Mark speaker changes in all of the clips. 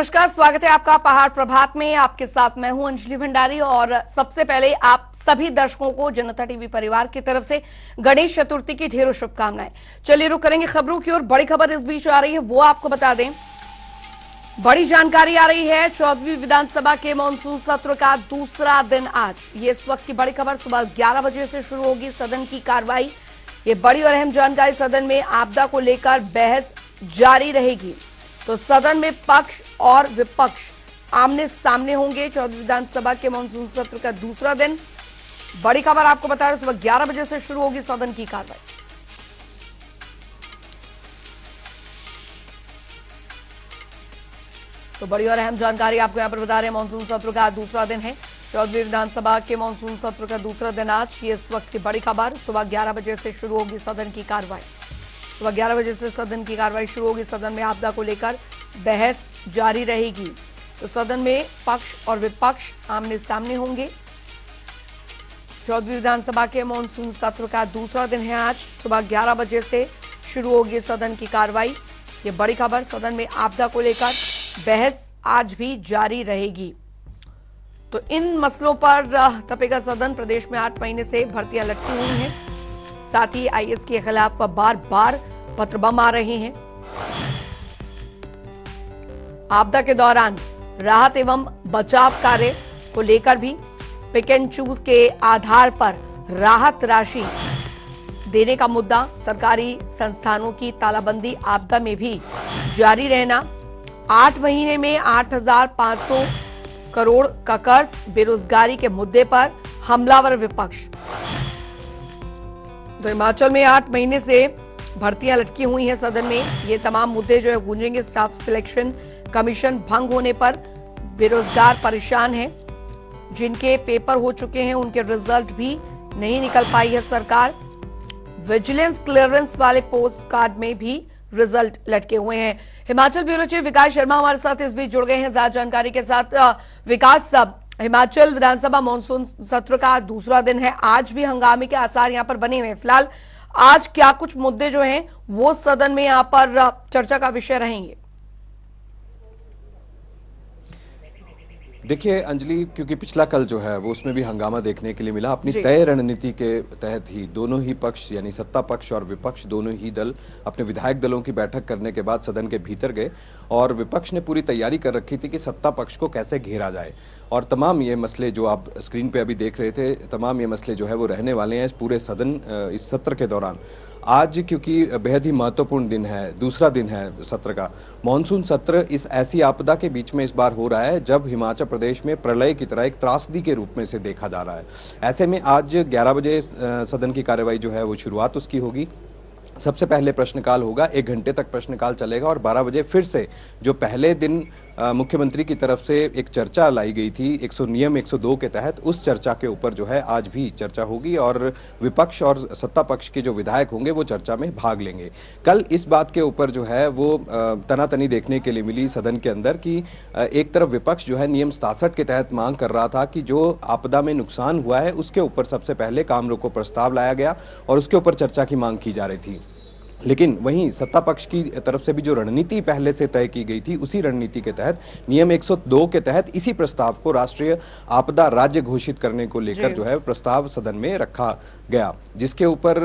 Speaker 1: नमस्कार, स्वागत है आपका पहाड़ प्रभात में। आपके साथ मैं हूं अंजलि भंडारी और सबसे पहले आप सभी दर्शकों को जनता टीवी परिवार की तरफ से गणेश चतुर्थी की ढेरों शुभकामनाएं। चलिए रुक करेंगे खबरों की ओर। बड़ी खबर इस बीच आ रही है, वो आपको बता दें। बड़ी जानकारी आ रही है, 14वीं विधानसभा के मानसून सत्र का दूसरा दिन आज। ये इस वक्त की बड़ी खबर। सुबह 11 बजे से शुरू होगी सदन की कार्रवाई। ये बड़ी और अहम जानकारी। सदन में आपदा को लेकर बहस जारी रहेगी, तो सदन में पक्ष और विपक्ष आमने सामने होंगे। 14वीं विधानसभा के मानसून सत्र का दूसरा दिन। बड़ी खबर आपको बता रहे, सुबह 11 बजे से शुरू होगी सदन की कार्रवाई। तो बड़ी और अहम जानकारी आपको यहां पर बता रहे हैं। मानसून सत्र का दूसरा दिन है, 14वीं विधानसभा के मानसून सत्र का दूसरा दिन आज। ये इस वक्त की बड़ी खबर। सुबह 11 बजे से शुरू होगी सदन की कार्रवाई। सुबह 11 बजे से सदन की कार्रवाई शुरू होगी। सदन में आपदा को लेकर बहस जारी रहेगी, तो सदन में पक्ष और विपक्ष आमने सामने होंगे। 14वीं विधानसभा के मानसून सत्र का दूसरा दिन है आज। सुबह 11 बजे से शुरू होगी सदन की कार्रवाई। ये बड़ी खबर। सदन में आपदा को लेकर बहस आज भी जारी रहेगी, तो इन मसलों पर तपेगा सदन। प्रदेश में 8 महीने से भर्तियां लटकी हुई हैं। साथ ही आईएएस के खिलाफ बार बार पत्र बम आ रहे हैं। आपदा के दौरान राहत एवं बचाव कार्य को लेकर भी पिक एंड चूज के आधार पर राहत राशि देने का मुद्दा, सरकारी संस्थानों की तालाबंदी, आपदा में भी जारी रहना, 8 महीने में 8,500 करोड़ का कर्ज, बेरोजगारी के मुद्दे पर हमलावर विपक्ष। तो हिमाचल में 8 महीने से भर्तियां लटकी हुई हैं सदन में। ये तमाम मुद्दे जो है गूंजेंगे। स्टाफ सिलेक्शन कमीशन भंग होने पर बेरोजगार परेशान हैं। जिनके पेपर हो चुके हैं उनके रिजल्ट भी नहीं निकल पाई है सरकार। विजिलेंस क्लियरेंस वाले पोस्ट कार्ड में भी रिजल्ट लटके हुए हैं। हिमाचल ब्यूरो चीफ विकास शर्मा हमारे साथ इस बीच जुड़ गए हैं ज्यादा जानकारी के साथ। विकास, हिमाचल विधानसभा मानसून सत्र का दूसरा दिन है। आज भी हंगामे के आसार यहां पर बने हुए हैं। फिलहाल आज क्या कुछ मुद्दे जो हैं वो सदन में यहां पर चर्चा का विषय रहेंगे?
Speaker 2: देखिए अंजलि, क्योंकि पिछला कल जो है वो उसमें भी हंगामा देखने के लिए मिला। अपनी तय रणनीति के तहत ही दोनों ही पक्ष यानी सत्ता पक्ष और विपक्ष दोनों ही दल अपने विधायक दलों की बैठक करने के बाद सदन के भीतर गए और विपक्ष ने पूरी तैयारी कर रखी थी कि सत्ता पक्ष को कैसे घेरा जाए। और तमाम ये मसले जो आप स्क्रीन पे अभी देख रहे थे, तमाम ये मसले जो है वो रहने वाले हैं इस पूरे सदन इस सत्र के दौरान। आज क्योंकि बेहद ही महत्वपूर्ण दिन है, दूसरा दिन है सत्र का। मानसून सत्र इस ऐसी आपदा के बीच में इस बार हो रहा है जब हिमाचल प्रदेश में प्रलय की तरह एक त्रासदी के रूप में से देखा जा रहा है। ऐसे में आज 11 बजे सदन की कार्रवाई जो है वो शुरुआत उसकी होगी। सबसे पहले प्रश्नकाल होगा, 1 घंटे तक प्रश्नकाल चलेगा और 12 बजे फिर से जो पहले दिन मुख्यमंत्री की तरफ से एक चर्चा लाई गई थी नियम 102 के तहत, उस चर्चा के ऊपर जो है आज भी चर्चा होगी और विपक्ष और सत्ता पक्ष के जो विधायक होंगे वो चर्चा में भाग लेंगे। कल इस बात के ऊपर जो है वो तनातनी देखने के लिए मिली सदन के अंदर कि एक तरफ विपक्ष जो है नियम 67 के तहत मांग कर रहा था कि जो आपदा में नुकसान हुआ है उसके ऊपर सबसे पहले काम रोको प्रस्ताव लाया गया और उसके ऊपर चर्चा की मांग की जा रही थी। लेकिन वहीं सत्ता पक्ष की तरफ से भी जो रणनीति पहले से तय की गई थी, उसी रणनीति के तहत नियम 102 के तहत इसी प्रस्ताव को राष्ट्रीय आपदा राज्य घोषित करने को लेकर जो है प्रस्ताव सदन में रखा गया, जिसके ऊपर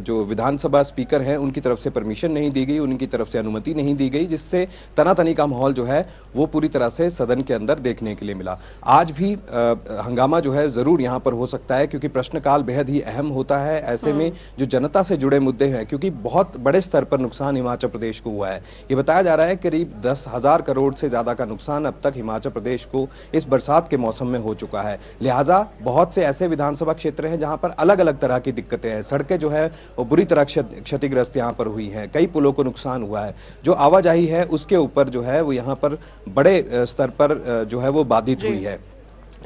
Speaker 2: जो विधानसभा स्पीकर हैं उनकी तरफ से परमिशन नहीं दी गई, उनकी तरफ से अनुमति नहीं दी गई, जिससे तनातनी का माहौल जो है वो पूरी तरह से सदन के अंदर देखने के लिए मिला। आज भी हंगामा जो है जरूर यहाँ पर हो सकता है क्योंकि प्रश्नकाल बेहद ही अहम होता है। ऐसे में जो जनता से जुड़े मुद्दे हैं, क्योंकि बहुत बड़े स्तर पर नुकसान हिमाचल प्रदेश को हुआ है। ये बताया जा रहा है करीब 10,000 करोड़ से ज्यादा का नुकसान अब तक हिमाचल प्रदेश को इस बरसात के मौसम में हो चुका है। लिहाजा बहुत से ऐसे विधानसभा क्षेत्र हैं जहां पर अलग अलग तरह की दिक्कतें हैं। सड़कें जो है वो बुरी तरह क्षतिग्रस्त यहाँ पर हुई हैं, कई पुलों को नुकसान हुआ है। जो आवाजाही है उसके ऊपर जो है वो यहाँ पर बड़े स्तर पर जो है वो बाधित हुई है।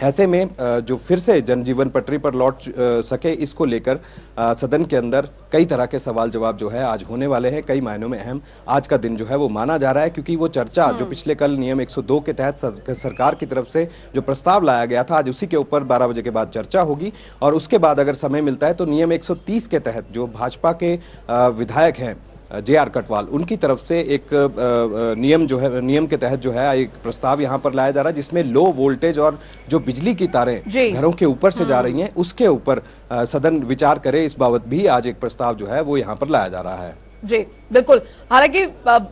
Speaker 2: ऐसे में जो फिर से जनजीवन पटरी पर लौट सके, इसको लेकर सदन के अंदर कई तरह के सवाल जवाब जो है आज होने वाले हैं। कई मायनों में अहम आज का दिन जो है वो माना जा रहा है क्योंकि वो चर्चा जो पिछले कल नियम 102 के तहत सरकार की तरफ से जो प्रस्ताव लाया गया था, आज उसी के ऊपर 12 बजे के बाद चर्चा होगी और उसके बाद अगर समय मिलता है तो नियम 130 के तहत जो भाजपा के विधायक हैं जे.आर. कटवाल, उनकी तरफ से एक नियम के तहत जो है एक प्रस्ताव यहाँ पर लाया जा रहा है, जिसमें लो वोल्टेज और जो बिजली की तारें घरों के ऊपर से जा रही हैं उसके ऊपर सदन विचार करे, इस बाबत भी आज एक प्रस्ताव जो है वो यहाँ पर लाया जा रहा है।
Speaker 1: जी बिल्कुल। हालांकि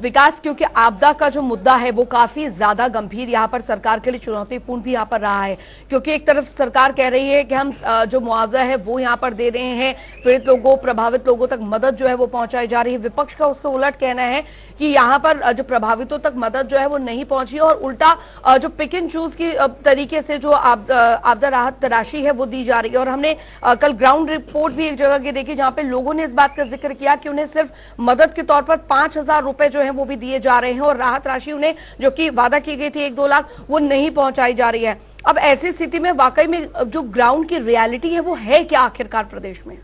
Speaker 1: विकास, क्योंकि आपदा का जो मुद्दा है वो काफी ज्यादा गंभीर यहाँ पर सरकार के लिए चुनौतीपूर्ण भी यहाँ पर रहा है, क्योंकि एक तरफ सरकार कह रही है कि हम जो मुआवजा है वो यहाँ पर दे रहे हैं, पीड़ित लोगों, प्रभावित लोगों तक मदद जो है वो पहुंचाई जा रही है। विपक्ष का उसका उलट कहना है कि यहाँ पर जो प्रभावितों तक मदद जो है वो नहीं पहुंची और उल्टा जो पिक एंड चूज की तरीके से जो आपदा राहत राशि है वो दी जा रही है। और हमने कल ग्राउंड रिपोर्ट भी एक जगह की देखी जहां पे लोगों ने इस बात का जिक्र किया कि उन्हें सिर्फ मदद के तौर पर 5,000 रुपए जो है वो भी दिए जा रहे हैं और राहत राशि उन्हें जो कि वादा की गई थी 1-2 लाख वो नहीं पहुंचाई जा रही है। अब ऐसी स्थिति में वाकई में जो ग्राउंड की रियलिटी है वो है क्या आखिरकार प्रदेश में?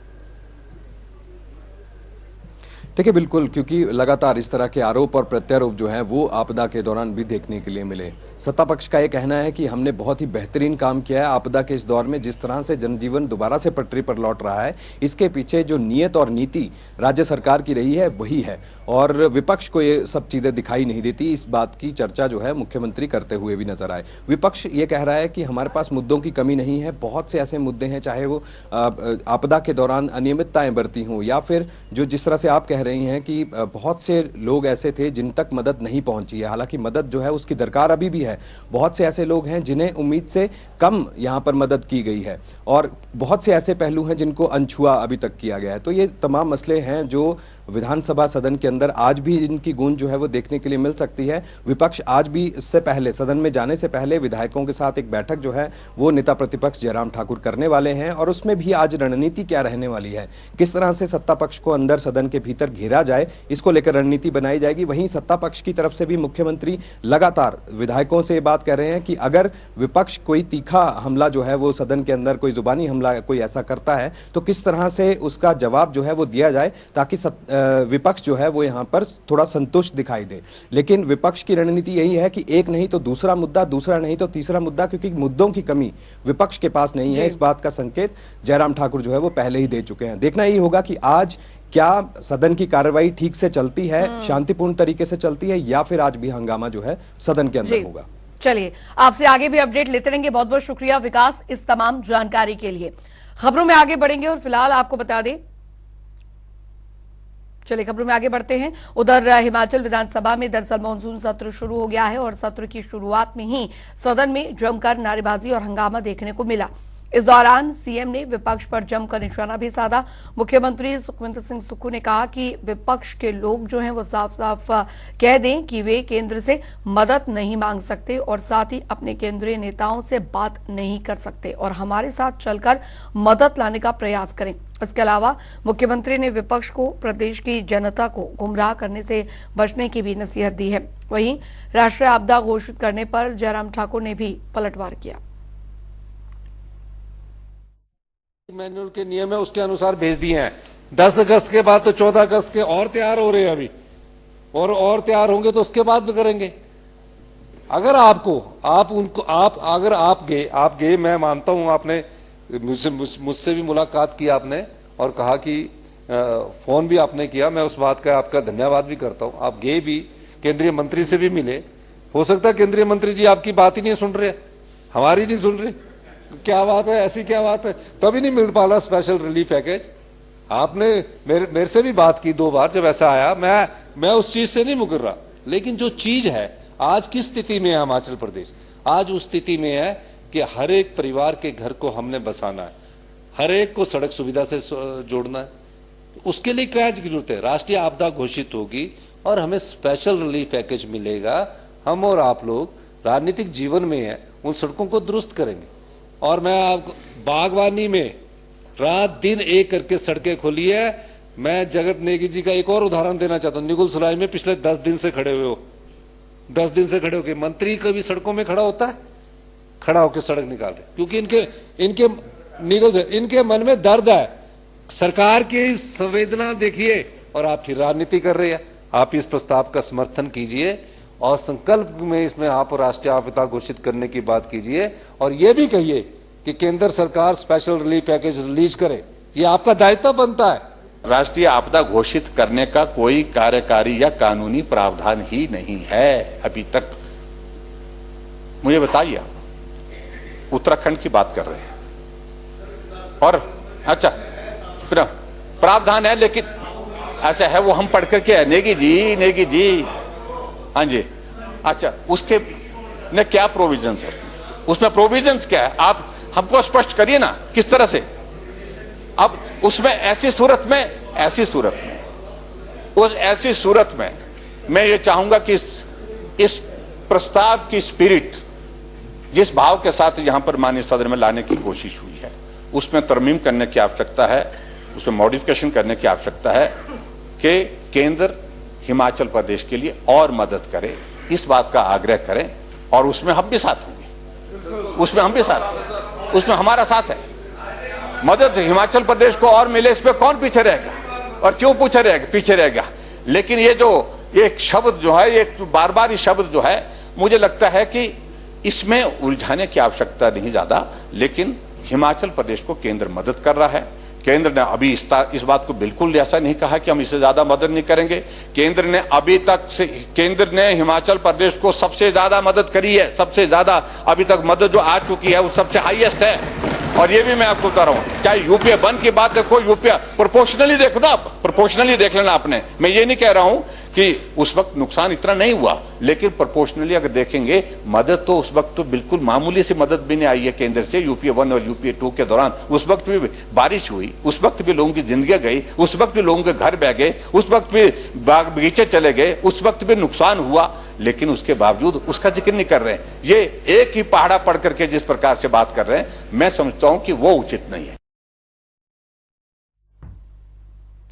Speaker 2: देखिए बिल्कुल, क्योंकि लगातार इस तरह के आरोप और प्रत्यारोप जो है वो आपदा के दौरान भी देखने के लिए मिले। सत्ता पक्ष का ये कहना है कि हमने बहुत ही बेहतरीन काम किया है आपदा के इस दौर में, जिस तरह से जनजीवन दोबारा से पटरी पर लौट रहा है इसके पीछे जो नीयत और नीति राज्य सरकार की रही है वही है, और विपक्ष को ये सब चीज़ें दिखाई नहीं देती। इस बात की चर्चा जो है मुख्यमंत्री करते हुए भी नजर आए। विपक्ष ये कह रहा है कि हमारे पास मुद्दों की कमी नहीं है, बहुत से ऐसे मुद्दे हैं, चाहे वो आपदा के दौरान अनियमितताएं बरती हों या फिर जो जिस तरह से आप कह रही हैं कि बहुत से लोग ऐसे थे जिन तक मदद नहीं पहुंची है। हालांकि मदद जो है उसकी दरकार अभी भी है, बहुत से ऐसे लोग हैं जिन्हें उम्मीद से कम यहाँ पर मदद की गई है और बहुत से ऐसे पहलू हैं जिनको अनछुआ अभी तक किया गया है। तो ये तमाम मसले हैं जो विधानसभा सदन के अंदर आज भी इनकी गूंज जो है वो देखने के लिए मिल सकती है। विपक्ष आज भी इससे पहले, सदन में जाने से पहले विधायकों के साथ एक बैठक जो है वो नेता प्रतिपक्ष जयराम ठाकुर करने वाले हैं और उसमें भी आज रणनीति क्या रहने वाली है, किस तरह से सत्ता पक्ष को अंदर सदन के भीतर घेरा जाए, इसको लेकर रणनीति बनाई जाएगी। वहीं सत्ता पक्ष की तरफ से भी मुख्यमंत्री लगातार विधायकों से ये बात कह रहे हैं कि अगर विपक्ष कोई तीखा हमला जो है वो सदन के अंदर, कोई जुबानी हमला कोई ऐसा करता है तो किस तरह से उसका जवाब जो है वो दिया जाए ताकि विपक्ष जो है वो यहाँ पर थोड़ा संतुष्ट दिखाई दे। लेकिन विपक्ष की रणनीति यही है कि एक नहीं तो दूसरा मुद्दा, दूसरा नहीं तो तीसरा मुद्दा, क्योंकि मुद्दों की कमी विपक्ष के पास नहीं है। इस बात का संकेत जयराम ठाकुर जो है वो पहले ही दे चुके हैं। देखना यही होगा कि आज क्या सदन की कार्रवाई ठीक से चलती है, शांतिपूर्ण तरीके से चलती है, या फिर आज भी हंगामा जो है सदन के अंदर होगा।
Speaker 1: चलिए, आपसे आगे भी अपडेट लेते रहेंगे। बहुत बहुत शुक्रिया विकास इस तमाम जानकारी के लिए। खबरों में आगे बढ़ेंगे और फिलहाल आपको बता दें, चलिए खबरों में आगे बढ़ते हैं। उधर हिमाचल विधानसभा में दरअसल मानसून सत्र शुरू हो गया है और सत्र की शुरुआत में ही सदन में जमकर नारेबाजी और हंगामा देखने को मिला। इस दौरान सीएम ने विपक्ष पर जमकर निशाना भी साधा। मुख्यमंत्री सुखविंदर सिंह सुक्खू ने कहा कि विपक्ष के लोग जो हैं वो साफ साफ कह दें कि वे केंद्र से मदद नहीं मांग सकते और साथ ही अपने केंद्रीय नेताओं से बात नहीं कर सकते और हमारे साथ चलकर मदद लाने का प्रयास करें। इसके अलावा मुख्यमंत्री ने विपक्ष को प्रदेश की जनता को गुमराह करने से बचने की भी नसीहत दी है। वहीं राष्ट्रीय आपदा घोषित करने पर जयराम ठाकुर ने भी पलटवार किया।
Speaker 3: मैनुअल के नियम है उसके अनुसार भेज दिए हैं। 10 अगस्त के बाद तो 14 अगस्त के और तैयार हो रहे हैं अभी, और तैयार होंगे तो उसके बाद भी करेंगे। अगर अगर आप गए, मैं मानता हूं आपने मुझसे भी मुलाकात की आपने और कहा कि फोन भी आपने किया, मैं उस बात का आपका धन्यवाद भी करता हूं। आप गए भी, केंद्रीय मंत्री से भी मिले। हो सकता है केंद्रीय मंत्री जी आपकी बात ही नहीं सुन रहे, हमारी नहीं सुन रहे। क्या बात है, ऐसी क्या बात है, तभी नहीं मिल पाला स्पेशल रिलीफ पैकेज। आपने मेरे से भी बात की 2 बार जब ऐसा आया। मैं उस चीज से नहीं मुकर रहा, लेकिन जो चीज है आज किस स्थिति में है हिमाचल प्रदेश, आज उस स्थिति में है कि हर एक परिवार के घर को हमने बसाना है, हर एक को सड़क सुविधा से जोड़ना है। उसके लिए क्या जरूरत है, राष्ट्रीय आपदा घोषित होगी और हमें स्पेशल रिलीफ पैकेज मिलेगा। हम और आप लोग राजनीतिक जीवन में है उन सड़कों को दुरुस्त करेंगे। और मैं आपको बागवानी में रात दिन एक करके सड़कें खोली है। मैं जगत नेगी जी का एक और उदाहरण देना चाहता हूँ। निगुल सुलाई में पिछले 10 दिन से खड़े हुए हो, 10 दिन से खड़े होके मंत्री कभी सड़कों में खड़ा होता है, खड़ा होकर सड़क निकाल रहे, क्योंकि इनके मन में दर्द है। सरकार की संवेदना देखिए और आप फिर राजनीति कर रहे हैं। आप इस प्रस्ताव का समर्थन कीजिए और संकल्प में इसमें आप राष्ट्रीय आपदा घोषित करने की बात कीजिए और यह भी कहिए कि केंद्र सरकार स्पेशल रिलीफ पैकेज रिलीज करे। ये आपका दायित्व बनता है।
Speaker 4: राष्ट्रीय आपदा घोषित करने का कोई कार्यकारी या कानूनी प्रावधान ही नहीं है अभी तक। मुझे बताइए, उत्तराखंड की बात कर रहे हैं और अच्छा प्रावधान है, लेकिन ऐसा है वो हम पढ़ करके है नेगी जी हाँ जी, अच्छा उसके ने क्या प्रोविजंस है, उसमें प्रोविजंस क्या है, आप हमको स्पष्ट करिए ना किस तरह से। अब उसमें ऐसी सूरत में मैं ये चाहूंगा कि इस प्रस्ताव की स्पिरिट जिस भाव के साथ यहां पर माननीय सदन में लाने की कोशिश हुई है उसमें तरमीम करने की आवश्यकता है, उसमें मॉडिफिकेशन करने की आवश्यकता है कि केंद्र हिमाचल प्रदेश के लिए और मदद करे, इस बात का आग्रह करें और उसमें हम भी साथ होंगे, उसमें हमारा साथ है। मदद हिमाचल प्रदेश को और मिले, इस पे कौन पीछे रहेगा और क्यों पीछे रहेगा। लेकिन ये जो एक शब्द जो है, एक बार बार ये शब्द जो है, मुझे लगता है कि इसमें उलझाने की आवश्यकता नहीं ज्यादा, लेकिन हिमाचल प्रदेश को केंद्र मदद कर रहा है। केंद्र ने अभी इस बात को बिल्कुल ऐसा नहीं कहा कि हम इससे ज्यादा मदद नहीं करेंगे। केंद्र ने अभी तक से हिमाचल प्रदेश को सबसे ज्यादा मदद करी है, सबसे ज्यादा अभी तक मदद जो आ चुकी है वो सबसे हाईएस्ट है। और ये भी मैं आपको बता रहा हूं, चाहे यूपीए 1 की बात देखो, यूपीए प्रोपोर्शनली देखो ना, प्रोपोर्शनली देख लेना आपने। मैं ये नहीं कह रहा हूं कि उस वक्त नुकसान इतना नहीं हुआ, लेकिन प्रोपोर्शनली अगर देखेंगे मदद तो उस वक्त तो बिल्कुल मामूली सी मदद भी नहीं आई है केंद्र से। यूपीए 1 और यूपीए 2 के दौरान उस वक्त भी बारिश हुई, उस वक्त भी लोगों की जिंदगी गई, उस वक्त भी लोगों के घर बह गए, उस वक्त भी बाग बगीचे चले गए, उस वक्त भी नुकसान हुआ, लेकिन उसके बावजूद उसका जिक्र नहीं कर रहे हैं। ये एक ही पहाड़ा पढ़ करके जिस प्रकार से बात कर रहे हैं, मैं समझता हूं कि वो उचित नहीं है।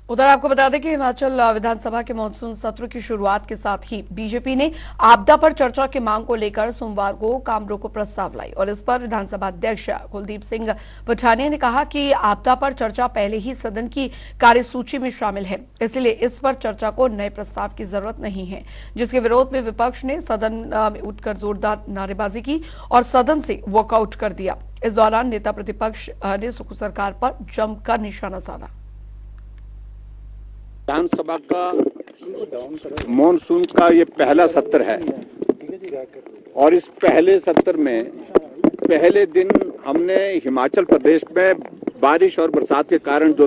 Speaker 1: उधर आपको बता दें कि हिमाचल विधानसभा के मानसून सत्र की शुरुआत के साथ ही बीजेपी ने आपदा पर चर्चा की मांग को लेकर सोमवार को काम रोको प्रस्ताव लाई और इस पर विधानसभा अध्यक्ष कुलदीप सिंह पठानिया ने कहा कि आपदा पर चर्चा पहले ही सदन की कार्यसूची में शामिल है, इसलिए इस पर चर्चा को नए प्रस्ताव की जरूरत नहीं है, जिसके विरोध में विपक्ष ने सदन में उठकर जोरदार नारेबाजी की और सदन से वॉकआउट कर दिया। इस दौरान नेता प्रतिपक्ष ने सुक्खू सरकार पर जमकर निशाना साधा।
Speaker 5: विधानसभा का मॉनसून का ये पहला सत्र है और इस पहले सत्र में पहले दिन हमने हिमाचल प्रदेश में बारिश और बरसात के कारण जो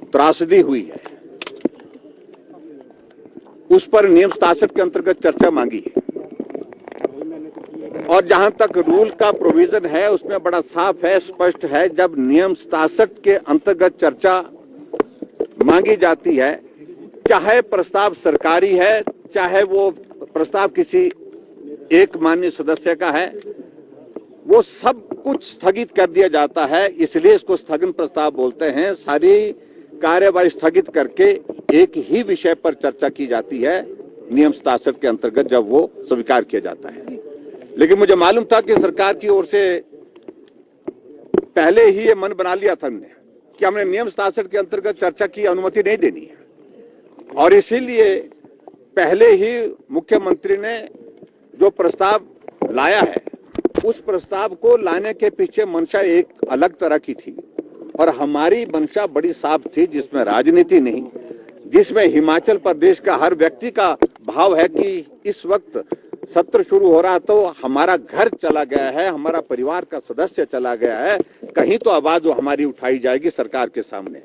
Speaker 5: त्रासदी हुई है उस पर नियम 67 के अंतर्गत चर्चा मांगी है। और जहां तक रूल का प्रोविजन है उसमें बड़ा साफ है, स्पष्ट है, जब नियम 67 के अंतर्गत चर्चा मांगी जाती है, चाहे प्रस्ताव सरकारी है, चाहे वो प्रस्ताव किसी एक माननीय सदस्य का है, वो सब कुछ स्थगित कर दिया जाता है। इसलिए इसको स्थगन प्रस्ताव बोलते हैं। सारी कार्यवाही स्थगित करके एक ही विषय पर चर्चा की जाती है नियम 67 के अंतर्गत जब वो स्वीकार किया जाता है। लेकिन मुझे मालूम था कि सरकार की ओर से पहले ही ये मन बना लिया था हमने कि हमने नियम 67 के अंतर्गत चर्चा की अनुमति नहीं देनी है और इसीलिए पहले ही मुख्यमंत्री ने जो प्रस्ताव लाया है उस प्रस्ताव को लाने के पीछे मंशा एक अलग तरह की थी और हमारी मंशा बड़ी साफ थी, जिसमें राजनीति नहीं, जिसमें हिमाचल प्रदेश का हर व्यक्ति का भाव है कि इस वक्त सत्र शुरू हो रहा तो हमारा घर चला गया है, हमारा परिवार का सदस्य चला गया है, कहीं तो आवाज हमारी उठाई जाएगी सरकार के सामने।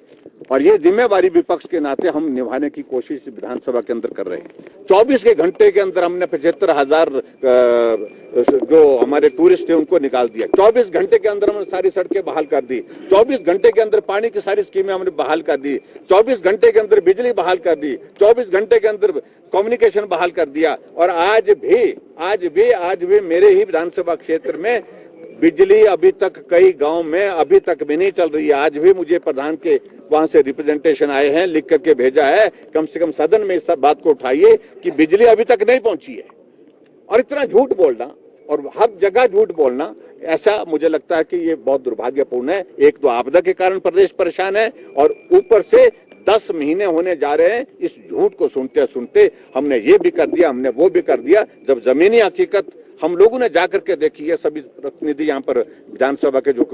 Speaker 5: और ये जिम्मेवारी विपक्ष के नाते हम निभाने की कोशिश विधानसभा के अंदर कर रहे हैं। 24 के घंटे के अंदर हमने 75,000 जो हमारे टूरिस्ट थे उनको निकाल दिया। 24 घंटे के अंदर हमने सारी सड़कें बहाल कर दी। 24 घंटे के अंदर पानी की सारी स्कीमें हमने बहाल कर दी। 24 घंटे के अंदर बिजली बहाल कर दी। 24 घंटे के अंदर कम्युनिकेशन बहाल कर दिया। और आज भी मेरे ही विधानसभा क्षेत्र में बिजली अभी तक कई गांव में अभी तक भी नहीं चल रही है। आज भी मुझे प्रधान के वहां से रिप्रेजेंटेशन आए हैं, लिख करके भेजा है, कम से कम सदन में इस सब बात को उठाइए कि बिजली अभी तक नहीं पहुंची है। और इतना झूठ बोलना और हर जगह झूठ बोलना, ऐसा मुझे लगता है कि ये बहुत दुर्भाग्यपूर्ण है। एक तो आपदा के कारण प्रदेश परेशान है और ऊपर से 10 महीने होने जा रहे हैं इस झूठ को सुनते सुनते हमने ये भी कर दिया, हमने वो भी कर दिया, जब जमीनी हकीकत हम लोगों ने जाकर के देखी है, सभी प्रतिनिधि यहाँ पर विधानसभा के जो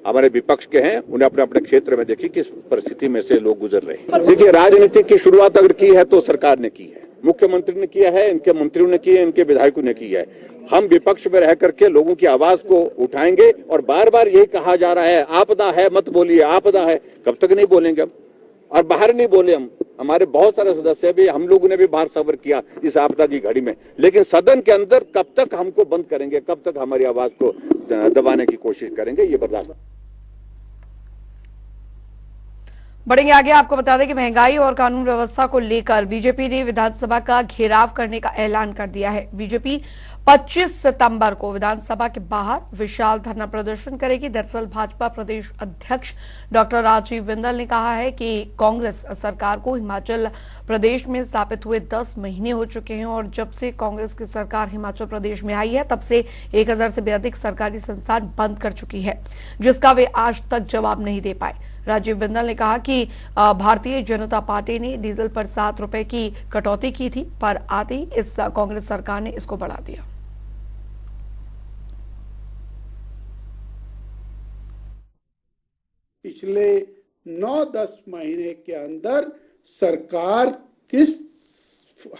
Speaker 5: हमारे विपक्ष के हैं उन्हें अपने अपने क्षेत्र में देखी किस परिस्थिति में से लोग गुजर रहे हैं। देखिए, राजनीति की शुरुआत अगर की है तो सरकार ने की है, मुख्यमंत्री ने किया है, इनके मंत्रियों ने की है, इनके विधायकों ने की है। हम विपक्ष में रह करके लोगों की आवाज को उठाएंगे और बार बार यही कहा जा रहा है आपदा है मत बोलिए, आपदा है, कब तक नहीं बोलेंगे हम? और बाहर नहीं बोले हम, हमारे बहुत सारे सदस्य भी, हम लोगों ने भी बाहर सबर किया इस आपदा की घड़ी में, लेकिन सदन के अंदर कब तक हमको बंद करेंगे, कब तक हमारी आवाज को दबाने की कोशिश करेंगे, ये बर्दाश्त।
Speaker 1: बढ़ेंगे आगे। आपको बता दें कि महंगाई और कानून व्यवस्था को लेकर बीजेपी ने विधानसभा का घेराव करने का ऐलान कर दिया है। बीजेपी 25 सितंबर को विधानसभा के बाहर विशाल धरना प्रदर्शन करेगी। दरअसल भाजपा प्रदेश अध्यक्ष डॉक्टर राजीव बिंदल ने कहा है कि कांग्रेस सरकार को हिमाचल प्रदेश में स्थापित हुए 10 महीने हो चुके हैं और जब से कांग्रेस की सरकार हिमाचल प्रदेश में आई है तब से 1000 से भी अधिक सरकारी संस्थान बंद कर चुकी है, जिसका वे आज तक जवाब नहीं दे पाए। राजीव बिंदल ने कहा कि भारतीय जनता पार्टी ने डीजल पर 7 रुपए की कटौती की थी, पर आते ही इस कांग्रेस सरकार ने इसको बढ़ा दिया।
Speaker 6: पिछले 9-10 महीने के अंदर सरकार किस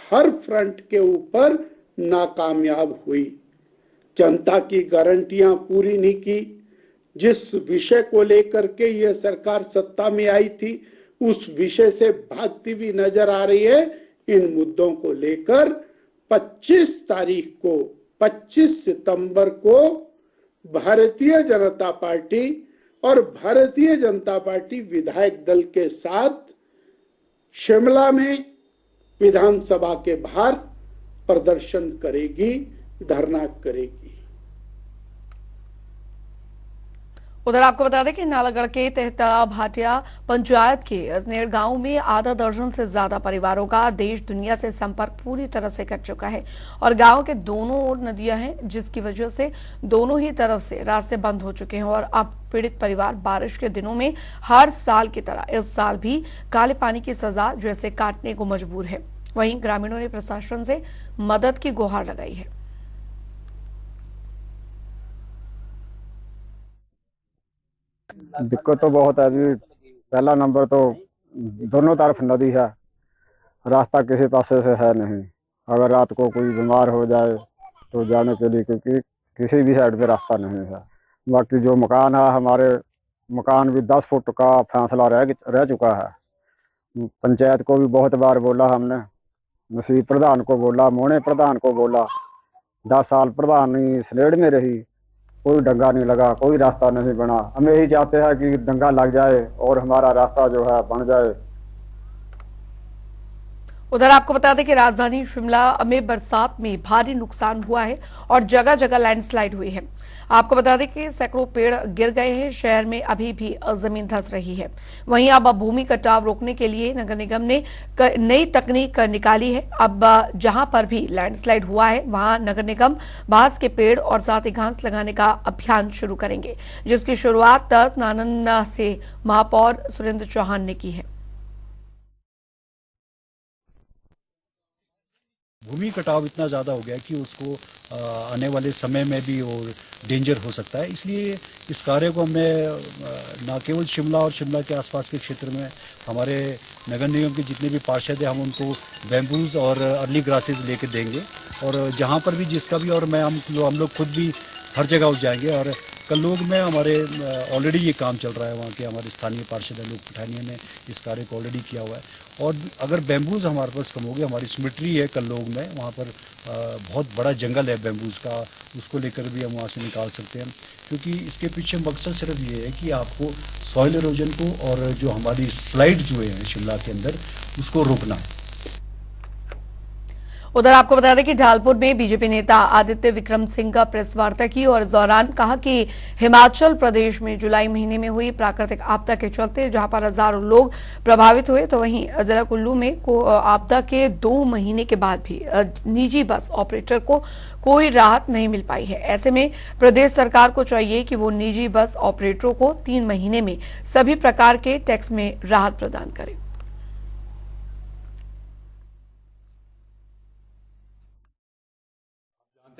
Speaker 6: हर फ्रंट के ऊपर नाकामयाब हुई। जनता की गारंटियां पूरी नहीं की। जिस विषय को लेकर के यह सरकार सत्ता में आई थी उस विषय से भागती हुई नजर आ रही है। इन मुद्दों को लेकर 25 सितंबर को भारतीय जनता पार्टी और भारतीय जनता पार्टी विधायक दल के साथ शिमला में विधानसभा के बाहर प्रदर्शन करेगी, धरना करेगी।
Speaker 1: उधर आपको बता दें कि नालागढ़ के तहता भाटिया पंचायत के अजनेर गांव में आधा दर्जन से ज्यादा परिवारों का देश दुनिया से संपर्क पूरी तरह से कट चुका है और गांव के दोनों ओर नदियां हैं, जिसकी वजह से दोनों ही तरफ से रास्ते बंद हो चुके हैं और अब पीड़ित परिवार बारिश के दिनों में हर साल की तरह इस साल भी काले पानी की सजा जैसे काटने को मजबूर है। वहीं ग्रामीणों ने प्रशासन से मदद की गुहार लगाई है।
Speaker 7: दिक्कत तो बहुत है जी। पहला नंबर तो दोनों तरफ नदी है, रास्ता किसी पासे से है नहीं। अगर रात को कोई बीमार हो जाए तो जाने के लिए क्योंकि किसी भी साइड पे रास्ता नहीं है। बाकी जो मकान है, हमारे मकान भी 10 फुट का फैसला रह चुका है। पंचायत को भी बहुत बार बोला हमने, नसीब प्रधान को बोला, मोने प्रधान को बोला, 10 साल प्रधानी स्लेड में रही, कोई डंगा नहीं लगा, कोई रास्ता नहीं बना। हम यही चाहते हैं कि डंगा लग जाए और हमारा रास्ता जो है बन जाए।
Speaker 1: उधर आपको बता दें कि राजधानी शिमला में बरसात में भारी नुकसान हुआ है और जगह जगह लैंडस्लाइड हुई है। आपको बता दें कि सैकड़ों पेड़ गिर गए हैं। शहर में अभी भी जमीन धंस रही है। वहीं अब भूमि कटाव रोकने के लिए नगर निगम ने नई तकनीक निकाली है। अब जहां पर भी लैंडस्लाइड हुआ है वहां नगर निगम बांस के पेड़ और साथ ही घास लगाने का अभियान शुरू करेंगे, जिसकी शुरुआत नानन्ना से महापौर सुरेंद्र चौहान ने की है।
Speaker 8: भूमि कटाव इतना ज़्यादा हो गया कि उसको आने वाले समय में भी और डेंजर हो सकता है। इसलिए इस कार्य को मैं न केवल शिमला और शिमला के आसपास के क्षेत्र में हमारे नगर निगम के जितने भी पार्षद हैं हम उनको बैम्बूज और अर्ली ग्रासेस लेके देंगे और जहाँ पर भी जिसका भी और मैं हम लोग खुद भी हर जगह जाएंगे। और कल्लोग में हमारे ऑलरेडी ये काम चल रहा है, वहाँ के हमारे स्थानीय पार्षद लोग पठानिया ने इस कार्य को ऑलरेडी किया हुआ है। और अगर बैम्बूज हमारे पास कम हो गए, हमारी सिमेट्री है कल्लोग में, वहाँ पर बहुत बड़ा जंगल है बैम्बूज का, उसको लेकर भी हम वहाँ से निकाल सकते हैं। क्योंकि इसके पीछे मकसद सिर्फ ये है कि आपको सॉइल इरोजन को और जो हमारी स्लाइड जो है शिमला के अंदर उसको रोकना है।
Speaker 1: उधर आपको बता दें कि ढालपुर में बीजेपी नेता आदित्य विक्रम सिंह का प्रेस वार्ता की और इस दौरान कहा कि हिमाचल प्रदेश में जुलाई महीने में हुई प्राकृतिक आपदा के चलते जहां पर हजारों लोग प्रभावित हुए, तो वहीं जिला कुल्लू में आपदा के 2 महीने के बाद भी निजी बस ऑपरेटर को कोई राहत नहीं मिल पाई है। ऐसे में प्रदेश सरकार को चाहिए कि वो निजी बस ऑपरेटरों को 3 महीने में सभी प्रकार के टैक्स में राहत प्रदान करे।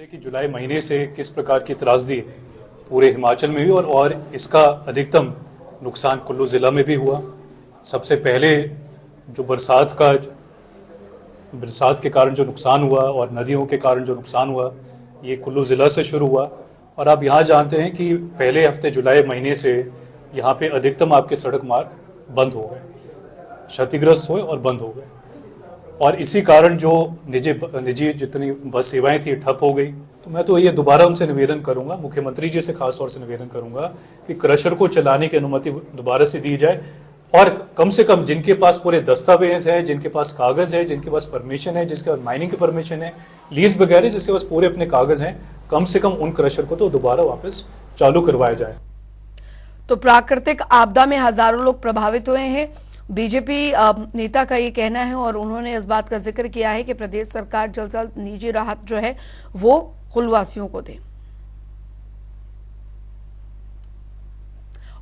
Speaker 9: कि जुलाई महीने से किस प्रकार की त्रासदी पूरे हिमाचल में हुई और इसका अधिकतम नुकसान कुल्लू ज़िला में भी हुआ। सबसे पहले जो बरसात के कारण जो नुकसान हुआ और नदियों के कारण जो नुकसान हुआ, ये कुल्लू ज़िला से शुरू हुआ। और आप यहाँ जानते हैं कि पहले हफ्ते जुलाई महीने से यहाँ पे अधिकतम आपके सड़क मार्ग बंद हो गए, क्षतिग्रस्त हुए और बंद हो गए। और इसी कारण जो निजी जितनी बस सेवाएं थी ठप हो गई। तो मैं तो ये दोबारा उनसे निवेदन करूंगा, मुख्यमंत्री जी से खास तौर से निवेदन करूंगा कि क्रशर को चलाने की अनुमति दोबारा से दी जाए और कम से कम जिनके पास पूरे दस्तावेज है, जिनके पास कागज है, जिनके पास परमिशन है, जिसके पास माइनिंग की परमिशन है, लीज वगैरह जिसके पास पूरे अपने कागज हैं, कम से कम उन क्रशर को तो दोबारा वापस चालू करवाया जाए।
Speaker 1: तो प्राकृतिक आपदा में हजारों लोग प्रभावित हुए हैं। बीजेपी नेता का ये कहना है और उन्होंने इस बात का जिक्र किया है कि प्रदेश सरकार जल्द से जल्द निजी राहत जो है वो कुल्लूवासियों को दे।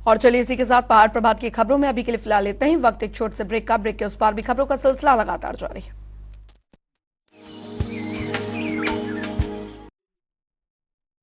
Speaker 1: और चलिए इसी के साथ पहाड़ प्रभात की खबरों में अभी के लिए फिलहाल इतना ही। वक्त एक छोटे से ब्रेक का। ब्रेक के उस पार भी खबरों का सिलसिला लगातार जारी है।